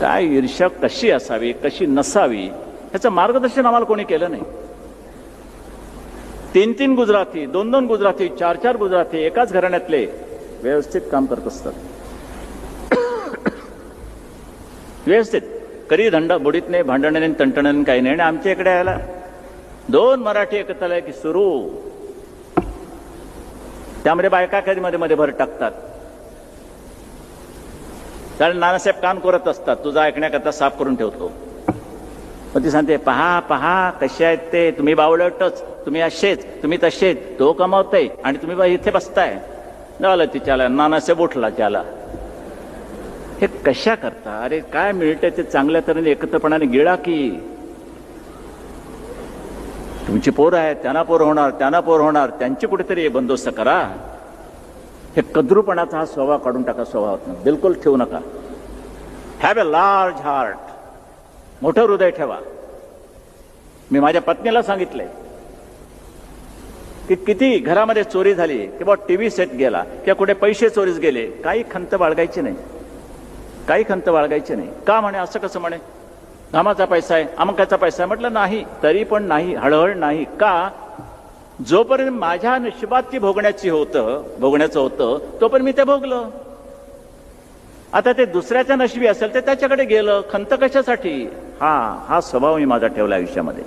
काय ईर्ष्या कशी असावी कशी नसावी ह्याचं मार्गदर्शन आम्हाला कोणी केलं नाही. 3-3 गुजराती, 2-2 गुजराती, 4-4 गुजराती एकाच घराण्यातले व्यवस्थित काम करत असतात. व्यवस्थित कधी धंदा बुडीत नाही, भांडण नाही, तंटण नाही, काही नाही. आणि आमच्या इकडे यायला 2 मराठी एकत्र आले की सुरू, त्यामध्ये बायका कधी मध्ये मध्ये भर टाकतात. कारण नानासाहेब कान करत असतात, तुझा ऐकण्याकरता साफ करून ठेवतो. मग ती सांगते, पहा पहा कसे आहेत ते, तुम्ही बावळटच, तुम्ही असेच, तुम्ही तसेच, तो कमावताय आणि तुम्ही बा इथे बसताय. झालं तिच्याला, नानासाहेब उठला त्याला. हे कशा करता? अरे काय मिळतंय ते चांगल्या तऱ्हेने एकत्रपणाने गिळा की. तुमची पोरं आहेत, त्यांना पोरं होणार, त्यांना पोरं होणार, त्यांची कुठेतरी बंदोबस्त करा. हे कद्रूपणाचा हा स्वभाव काढून टाका, स्वभावात बिलकुल ठेवू नका. हॅव अ लार्ज हार्ट, मोठं हृदय ठेवा. मी माझ्या पत्नीला सांगितलंय की किती घरामध्ये चोरी झाली किंवा टीव्ही सेट गेला किंवा कुठे पैसे चोरीस गेले, काही खंत बाळगायची नाही, काही खंत बाळगायची नाही. का म्हणे, असं कसं म्हणे, घामाचा पैसा आहे, अमकाचा पैसा आहे. म्हटलं नाही, तरी पण नाही, हळहळ नाही. का? जोपर्यंत माझ्या नशिबात ती भोगण्याचं होतं तोपर्यंत मी ते भोगलं. आता ते दुसऱ्याच्या नशिबी असेल तर त्याच्याकडे गेलं, खंत कशासाठी? हा स्वभाव मी माझा ठेवला आयुष्यामध्ये.